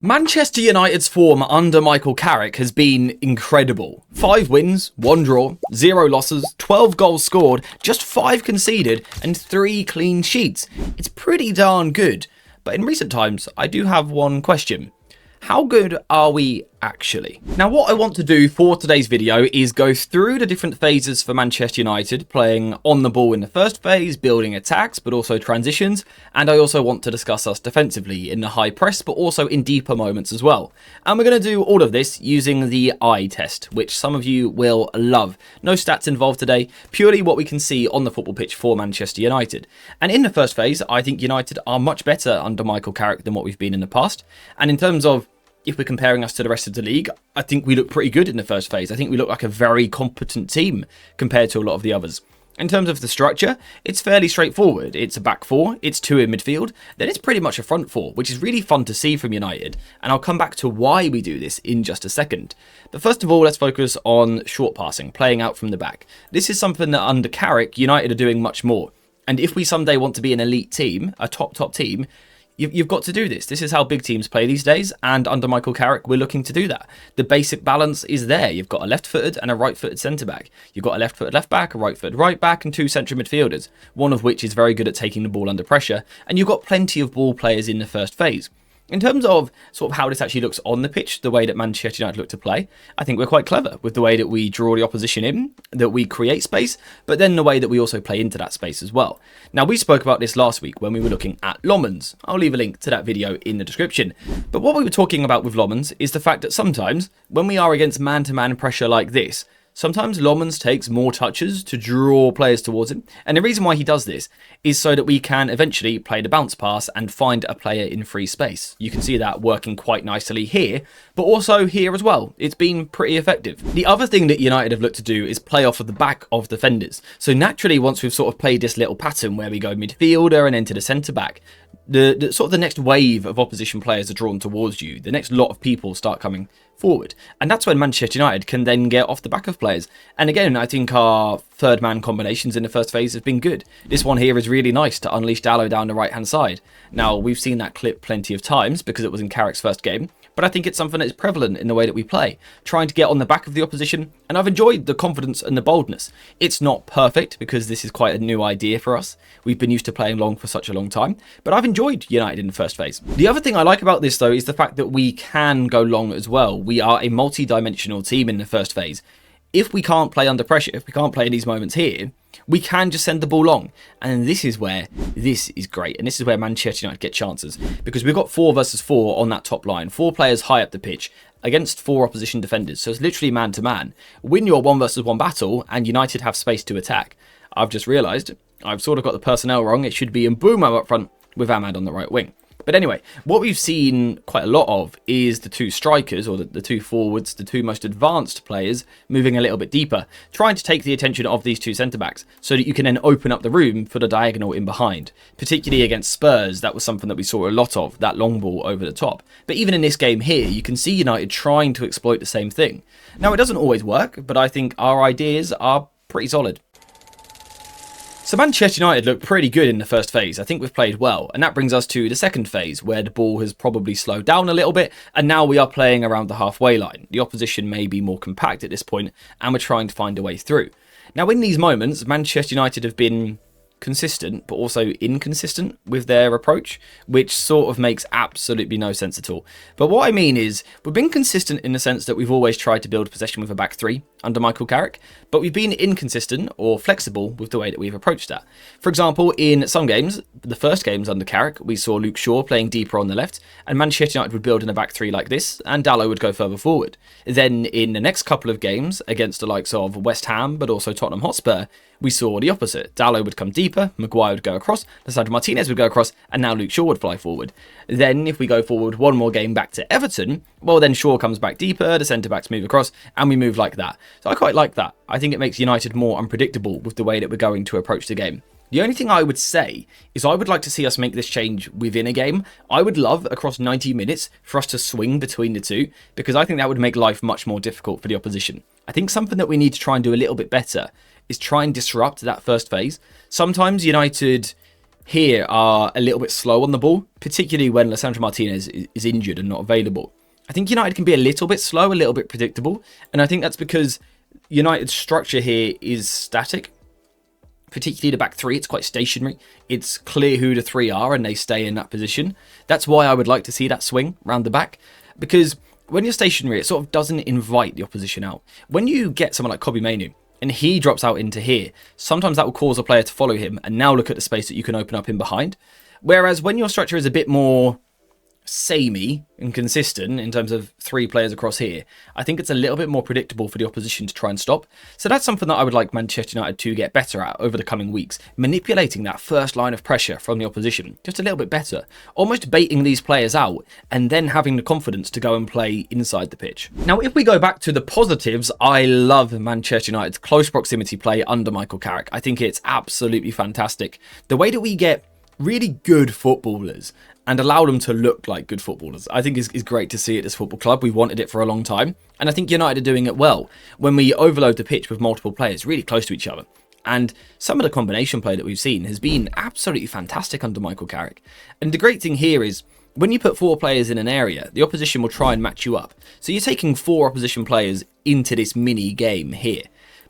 Manchester United's form under Michael Carrick has been incredible. 5 wins, 1 draw, 0 losses, 12 goals scored, just 5 conceded, and 3 clean sheets. It's pretty darn good. But in recent times, I do have one question. How good are we actually? Now, what I want to do for today's video is go through the different phases for Manchester United, playing on the ball in the first phase, building attacks, but also transitions. And I also want to discuss us defensively in the high press, but also in deeper moments as well. And we're going to do all of this using the eye test, which some of you will love. No stats involved today, purely what we can see on the football pitch for Manchester United. And in the first phase, I think United are much better under Michael Carrick than what we've been in the past. And in terms of if we're comparing us to the rest of the league, I think we look pretty good in the first phase. I think we look like a very competent team compared to a lot of the others. In terms of the structure, it's fairly straightforward. It's a back 4, it's 2 in midfield, then it's pretty much a front 4, which is really fun to see from United. And I'll come back to why we do this in just a second. But first of all, let's focus on short passing, playing out from the back. This is something that under Carrick, United are doing much more. And if we someday want to be an elite team, a top team, you've got to do this. This is how big teams play these days, and under Michael Carrick, we're looking to do that. The basic balance is there. You've got a left-footed and a right-footed centre-back. You've got a left-footed left-back, a right-footed right-back, and 2 central midfielders, one of which is very good at taking the ball under pressure, and you've got plenty of ball players in the first phase. In terms of sort of how this actually looks on the pitch, the way that Manchester United look to play, I think we're quite clever with the way that we draw the opposition in, that we create space, but then the way that we also play into that space as well. Now, we spoke about this last week when we were looking at Lomans. I'll leave a link to that video in the description. But what we were talking about with Lomans is the fact that sometimes when we are against man-to-man pressure like this, sometimes Lomans takes more touches to draw players towards him. And the reason why he does this is so that we can eventually play the bounce pass and find a player in free space. You can see that working quite nicely here, but also here as well. It's been pretty effective. The other thing that United have looked to do is play off of the back of defenders. So naturally, once we've sort of played this little pattern where we go midfielder and then to the centre-back, the sort of the next wave of opposition players are drawn towards you. The next lot of people start coming forward. And that's when Manchester United can then get off the back of players. And again, I think our third man combinations in the first phase have been good. This one here is really nice to unleash Dalot down the right hand side. Now, we've seen that clip plenty of times because it was in Carrick's first game, but I think it's something that's prevalent in the way that we play, trying to get on the back of the opposition, and I've enjoyed the confidence and the boldness. It's not perfect because this is quite a new idea for us. We've been used to playing long for such a long time, but I've enjoyed United in the first phase. The other thing I like about this though is the fact that we can go long as well. We are a multi-dimensional team in the first phase. If we can't play under pressure, if we can't play in these moments here, we can just send the ball long. And this is where this is great. And this is where Manchester United get chances. Because we've got 4 versus 4 on that top line. 4 players high up the pitch against 4 opposition defenders. So it's literally man to man. Win your 1 versus 1 battle and United have space to attack. I've just realised I've sort of got the personnel wrong. It should be Mbeumo up front with Ahmad on the right wing. But anyway, what we've seen quite a lot of is the 2 strikers, or the 2 forwards, the 2 most advanced players, moving a little bit deeper, trying to take the attention of these 2 centre-backs, so that you can then open up the room for the diagonal in behind. Particularly against Spurs, that was something that we saw a lot of, that long ball over the top. But even in this game here, you can see United trying to exploit the same thing. Now, it doesn't always work, but I think our ideas are pretty solid. So Manchester United looked pretty good in the first phase. I think we've played well. And that brings us to the second phase, where the ball has probably slowed down a little bit. And now we are playing around the halfway line. The opposition may be more compact at this point, and we're trying to find a way through. Now, in these moments, Manchester United have been consistent, but also inconsistent with their approach, which sort of makes absolutely no sense at all. But what I mean is, we've been consistent in the sense that we've always tried to build possession with a back 3 under Michael Carrick, but we've been inconsistent or flexible with the way that we've approached that. For example, in some games, the first games under Carrick, we saw Luke Shaw playing deeper on the left, and Manchester United would build in a back 3 like this, and Dalot would go further forward. Then in the next couple of games, against the likes of West Ham, but also Tottenham Hotspur, we saw the opposite. Dalot would come deeper, Maguire would go across, Lisandro Martinez would go across, and now Luke Shaw would fly forward. Then, if we go forward one more game back to Everton, well then Shaw comes back deeper, the centre-backs move across, and we move like that. So I quite like that. I think it makes United more unpredictable with the way that we're going to approach the game. The only thing I would say is I would like to see us make this change within a game. I would love, across 90 minutes, for us to swing between the 2, because I think that would make life much more difficult for the opposition. I think something that we need to try and do a little bit better is try and disrupt that first phase. Sometimes United here are a little bit slow on the ball, particularly when Lisandro Martinez is injured and not available. I think United can be a little bit slow, a little bit predictable, and I think that's because United's structure here is static. Particularly the back three, it's quite stationary. It's clear who the three are and they stay in that position. That's why I would like to see that swing round the back, because when you're stationary, it sort of doesn't invite the opposition out. When you get someone like Kobbie Mainoo and he drops out into here, sometimes that will cause a player to follow him and now look at the space that you can open up in behind. Whereas when your structure is a bit more samey and consistent in terms of three players across here, I think it's a little bit more predictable for the opposition to try and stop. So that's something that I would like Manchester United to get better at over the coming weeks, manipulating that first line of pressure from the opposition just a little bit better, almost baiting these players out and then having the confidence to go and play inside the pitch. Now, if we go back to the positives, I love Manchester United's close proximity play under Michael Carrick. I think it's absolutely fantastic. The way that we get really good footballers and allow them to look like good footballers, I think is great to see at this football club. We wanted it for a long time, and I think United are doing it well when we overload the pitch with multiple players really close to each other. And some of the combination play that we've seen has been absolutely fantastic under Michael Carrick. And the great thing here is when you put four players in an area, the opposition will try and match you up. So you're taking four opposition players into this mini game here.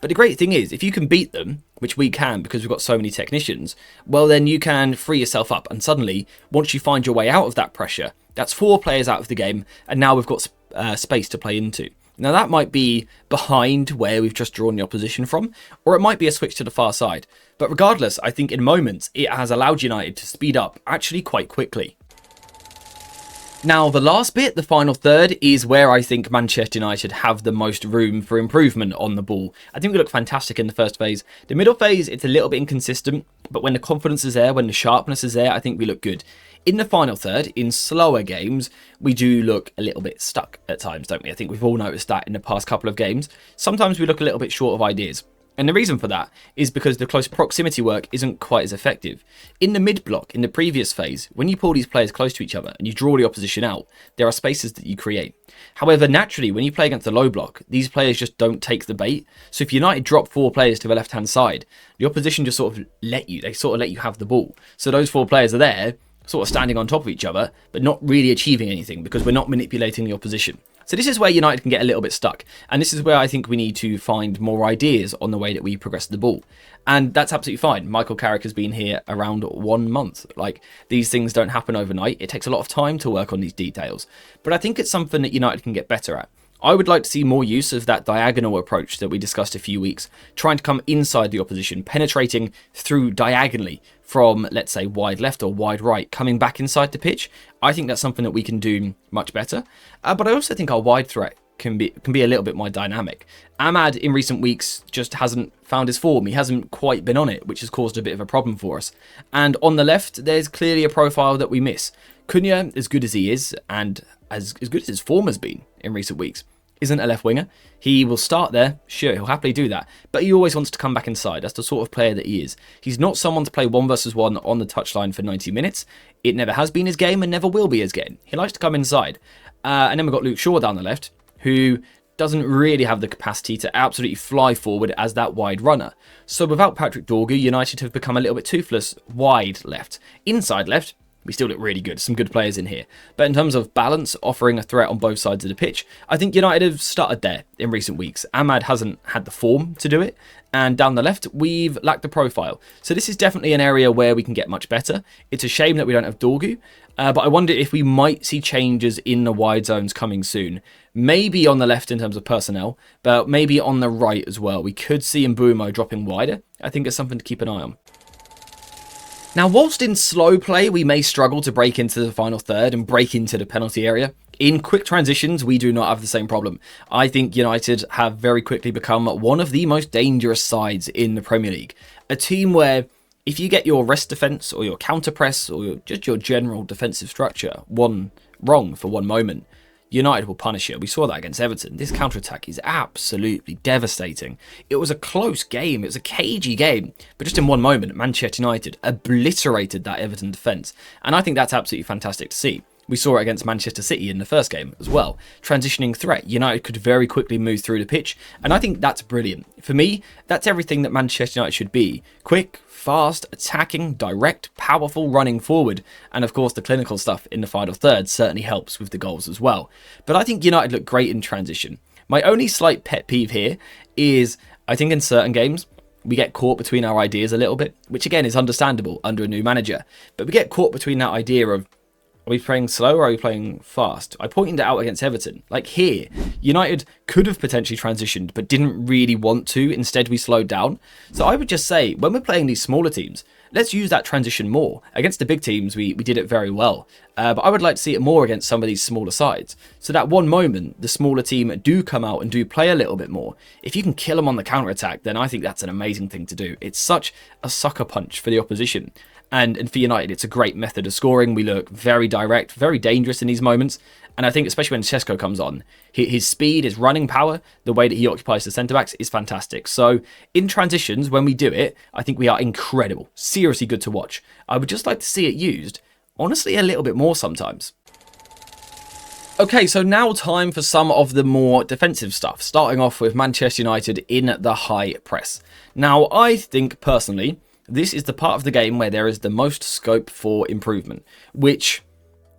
But the great thing is, if you can beat them, which we can because we've got so many technicians, well then you can free yourself up. And suddenly, once you find your way out of that pressure, that's four players out of the game, and now we've got space to play into. Now that might be behind where we've just drawn the opposition from, or it might be a switch to the far side. But regardless, I think in moments, it has allowed United to speed up actually quite quickly. Now, the last bit, the final third, is where I think Manchester United have the most room for improvement on the ball. I think we look fantastic in the first phase. The middle phase, it's a little bit inconsistent, but when the confidence is there, when the sharpness is there, I think we look good. In the final third, in slower games, we do look a little bit stuck at times, don't we? I think we've all noticed that in the past couple of games. Sometimes we look a little bit short of ideas. And the reason for that is because the close proximity work isn't quite as effective. In the mid block, in the previous phase, when you pull these players close to each other and you draw the opposition out, there are spaces that you create. However, naturally, when you play against the low block, these players just don't take the bait. So if United drop four players to the left-hand side, the opposition just sort of let you have the ball. So those four players are there, sort of standing on top of each other, but not really achieving anything because we're not manipulating the opposition. So this is where United can get a little bit stuck. And this is where I think we need to find more ideas on the way that we progress the ball. And that's absolutely fine. Michael Carrick has been here around 1 month. Like, these things don't happen overnight. It takes a lot of time to work on these details. But I think it's something that United can get better at. I would like to see more use of that diagonal approach that we discussed a few weeks, trying to come inside the opposition, penetrating through diagonally from, let's say, wide left or wide right, coming back inside the pitch. I think that's something that we can do much better. But I also think our wide threat can be a little bit more dynamic. Amad in recent weeks just hasn't found his form. He hasn't quite been on it, which has caused a bit of a problem for us. And on the left, there's clearly a profile that we miss. Cunha, as good as he is, and as good as his form has been in recent weeks, isn't a left winger. He will start there, sure, he'll happily do that, but he always wants to come back inside. That's the sort of player that he is. He's not someone to play 1 versus 1 on the touchline for 90 minutes. It never has been his game and never will be his game. He likes to come inside. And then we've got Luke Shaw down the left, who doesn't really have the capacity to absolutely fly forward as that wide runner. So without Patrick Dorgu, United have become a little bit toothless wide left. Inside left, we still look really good. Some good players in here. But in terms of balance, offering a threat on both sides of the pitch, I think United have started there in recent weeks. Amad hasn't had the form to do it. And down the left, we've lacked the profile. So this is definitely an area where we can get much better. It's a shame that we don't have Dorgu. But I wonder if we might see changes in the wide zones coming soon. Maybe on the left in terms of personnel, but maybe on the right as well. We could see Mbeumo dropping wider. I think it's something to keep an eye on. Now, whilst in slow play, we may struggle to break into the final third and break into the penalty area, in quick transitions, we do not have the same problem. I think United have very quickly become one of the most dangerous sides in the Premier League. A team where if you get your rest defence or your counter press or just your general defensive structure wrong for one moment, United will punish it. We saw that against Everton. This counter-attack is absolutely devastating. It was a close game. It was a cagey game. But just in one moment, Manchester United obliterated that Everton defence. And I think that's absolutely fantastic to see. We saw it against Manchester City in the first game as well. Transitioning threat. United could very quickly move through the pitch. And I think that's brilliant. For me, that's everything that Manchester United should be. Quick, fast, attacking, direct, powerful, running forward. And of course, the clinical stuff in the final third certainly helps with the goals as well. But I think United look great in transition. My only slight pet peeve here is, I think in certain games, we get caught between our ideas a little bit, which again is understandable under a new manager. But we get caught between that idea of, are we playing slow or are we playing fast? I pointed it out against Everton. Like here, United could have potentially transitioned, but didn't really want to. Instead, we slowed down. So I would just say, when we're playing these smaller teams, let's use that transition more. Against the big teams, we did it very well. But I would like to see it more against some of these smaller sides. So that one moment, the smaller team do come out and do play a little bit more. If you can kill them on the counter-attack, then I think that's an amazing thing to do. It's such a sucker punch for the opposition. And for United, it's a great method of scoring. We look very direct, very dangerous in these moments. And I think especially when Šeško comes on, his speed, his running power, the way that he occupies the centre-backs is fantastic. So in transitions, when we do it, I think we are incredible. Seriously good to watch. I would just like to see it used, honestly, a little bit more sometimes. Okay, so now time for some of the more defensive stuff, starting off with Manchester United in the high press. Now, I think personally, this is the part of the game where there is the most scope for improvement, which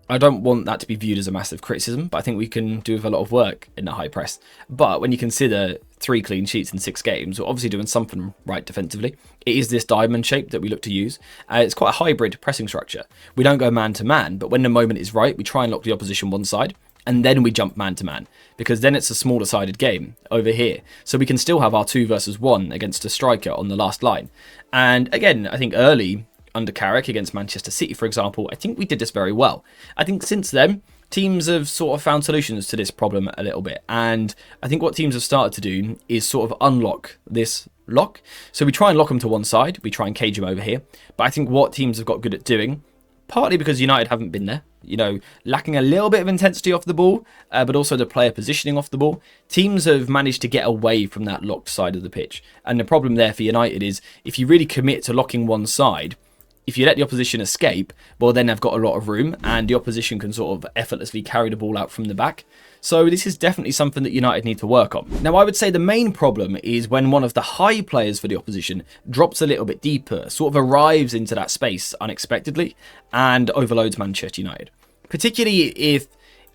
I don't want that to be viewed as a massive criticism, but I think we can do with a lot of work in the high press. But when you consider 3 clean sheets in 6 games, we're obviously doing something right defensively. It is this diamond shape that we look to use. It's quite a hybrid pressing structure. We don't go man-to-man, but when the moment is right, we try and lock the opposition one side, and then we jump man-to-man, because then it's a smaller sided game over here. So we can still have our 2 versus 1 against a striker on the last line. And again, I think early under Carrick against Manchester City, for example, I think we did this very well. I think since then, teams have sort of found solutions to this problem a little bit. And I think what teams have started to do is sort of unlock this lock. So we try and lock them to one side. We try and cage them over here. But I think what teams have got good at doing, partly because United haven't been there, you know, lacking a little bit of intensity off the ball, but also the player positioning off the ball. Teams have managed to get away from that locked side of the pitch. And the problem there for United is if you really commit to locking one side, if you let the opposition escape, well, then they've got a lot of room and the opposition can sort of effortlessly carry the ball out from the back. So this is definitely something that United need to work on. Now, I would say the main problem is when one of the high players for the opposition drops a little bit deeper, sort of arrives into that space unexpectedly and overloads Manchester United. Particularly if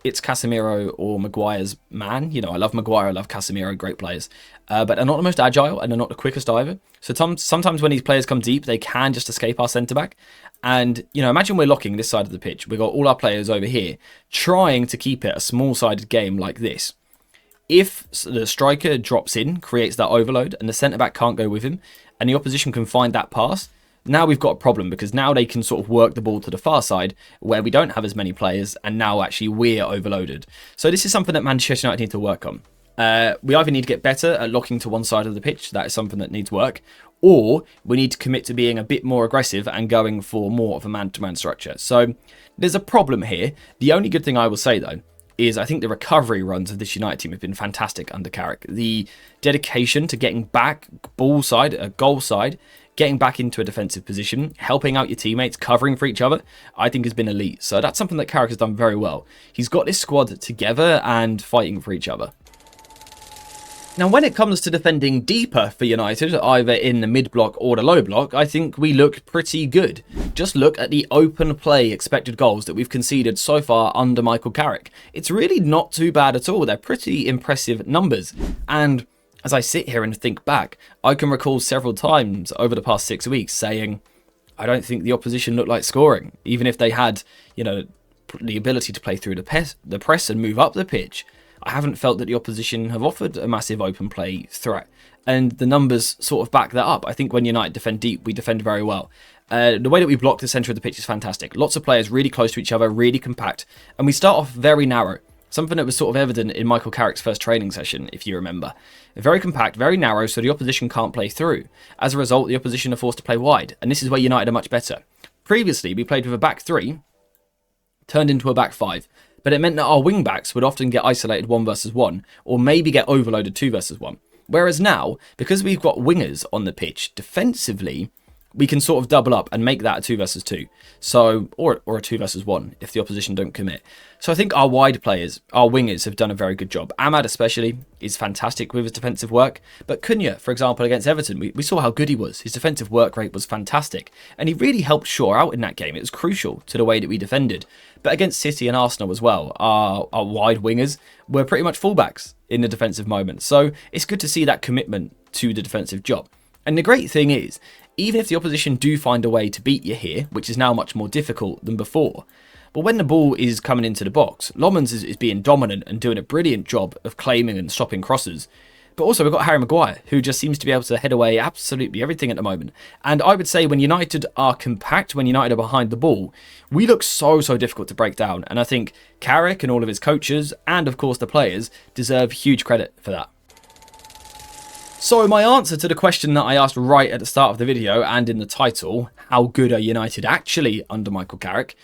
it's Casemiro or Maguire's man. You know, I love Maguire, I love Casemiro, great players. But they're not the most agile and they're not the quickest either. So sometimes when these players come deep, they can just escape our centre-back. And, you know, imagine we're locking this side of the pitch. We've got all our players over here trying to keep it a small-sided game like this. If the striker drops in, creates that overload, and the centre-back can't go with him, and the opposition can find that pass, now we've got a problem because now they can sort of work the ball to the far side where we don't have as many players and now actually we're overloaded. So this is something that Manchester United need to work on. We either need to get better at locking to one side of the pitch, that is something that needs work, or we need to commit to being a bit more aggressive and going for more of a man-to-man structure. So there's a problem here. The only good thing I will say though is I think the recovery runs of this United team have been fantastic under Carrick. The dedication to getting back ball side, goal side, getting back into a defensive position, helping out your teammates, covering for each other, I think has been elite. So that's something that Carrick has done very well. He's got this squad together and fighting for each other. Now, when it comes to defending deeper for United, either in the mid-block or the low block, I think we look pretty good. Just look at the open play expected goals that we've conceded so far under Michael Carrick. It's really not too bad at all. They're pretty impressive numbers. And as I sit here and think back, I can recall several times over the past 6 weeks saying, I don't think the opposition looked like scoring. Even if they had, you know, the ability to play through the press and move up the pitch, I haven't felt that the opposition have offered a massive open play threat. And the numbers sort of back that up. I think when United defend deep, we defend very well. The way that we block the centre of the pitch is fantastic. Lots of players really close to each other, really compact. And we start off very narrow. Something that was sort of evident in Michael Carrick's first training session, if you remember. Very compact, very narrow, so the opposition can't play through. As a result, the opposition are forced to play wide. And this is where United are much better. Previously, we played with a back 3, turned into a back 5. But it meant that our wing-backs would often get isolated 1 versus 1, or maybe get overloaded 2 versus 1. Whereas now, because we've got wingers on the pitch, defensively, we can sort of double up and make that a 2 versus 2. So, or a 2 versus 1 if the opposition don't commit. So I think our wide players, our wingers, have done a very good job. Ahmad especially is fantastic with his defensive work. But Cunha, for example, against Everton, we saw how good he was. His defensive work rate was fantastic. And he really helped Shaw out in that game. It was crucial to the way that we defended. But against City and Arsenal as well, our wide wingers were pretty much fullbacks in the defensive moment. So it's good to see that commitment to the defensive job. And the great thing is, even if the opposition do find a way to beat you here, which is now much more difficult than before, but when the ball is coming into the box, Lomans is being dominant and doing a brilliant job of claiming and stopping crosses. But also we've got Harry Maguire, who just seems to be able to head away absolutely everything at the moment. And I would say when United are compact, when United are behind the ball, we look so difficult to break down. And I think Carrick and all of his coaches, and of course the players, deserve huge credit for that. So my answer to the question that I asked right at the start of the video and in the title, how good are United actually under Michael Carrick?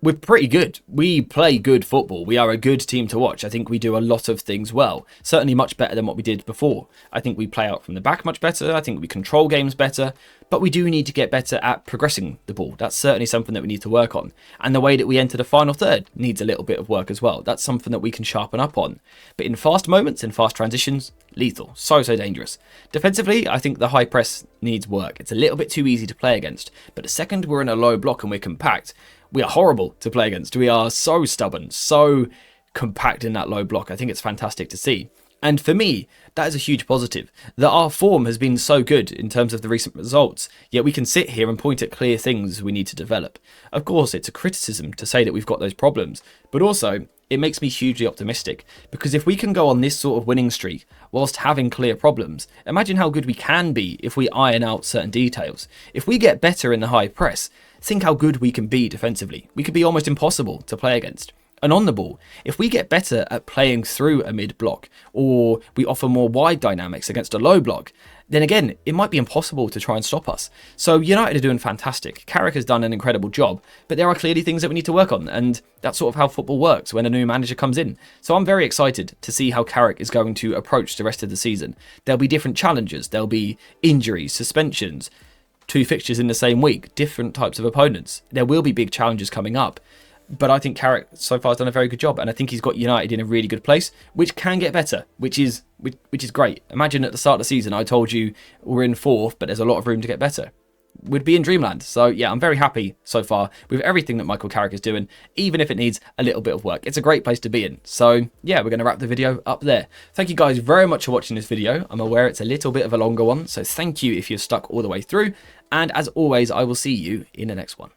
We're pretty good. We play good football. We are a good team to watch. I think we do a lot of things well. Certainly much better than what we did before. I think we play out from the back much better. I think we control games better. But we do need to get better at progressing the ball. That's certainly something that we need to work on. And the way that we enter the final third needs a little bit of work as well. That's something that we can sharpen up on. But in fast moments, in fast transitions, lethal. So dangerous. Defensively, I think the high press needs work. It's a little bit too easy to play against. But the second we're in a low block and we're compact, we are horrible to play against. We are so stubborn, so compact in that low block. I think it's fantastic to see. And for me, that is a huge positive, that our form has been so good in terms of the recent results, yet we can sit here and point at clear things we need to develop. Of course, it's a criticism to say that we've got those problems, but also it makes me hugely optimistic, because if we can go on this sort of winning streak whilst having clear problems, imagine how good we can be if we iron out certain details. If we get better in the high press, think how good we can be defensively. We could be almost impossible to play against. And on the ball, if we get better at playing through a mid block, or we offer more wide dynamics against a low block, then again, it might be impossible to try and stop us. So United are doing fantastic. Carrick has done an incredible job, but there are clearly things that we need to work on, and that's sort of how football works when a new manager comes in. So I'm very excited to see how Carrick is going to approach the rest of the season. There'll be different challenges, there'll be injuries, suspensions, 2 fixtures in the same week, different types of opponents. There will be big challenges coming up. But I think Carrick so far has done a very good job, and I think he's got United in a really good place, which can get better, which is great. Imagine at the start of the season I told you we're in 4th, but there's a lot of room to get better. We'd be in dreamland. So yeah, I'm very happy so far with everything that Michael Carrick is doing, even if it needs a little bit of work. It's a great place to be in. So yeah, we're going to wrap the video up there. Thank you guys very much for watching this video. I'm aware it's a little bit of a longer one, so thank you if you're stuck all the way through. And as always, I will see you in the next one.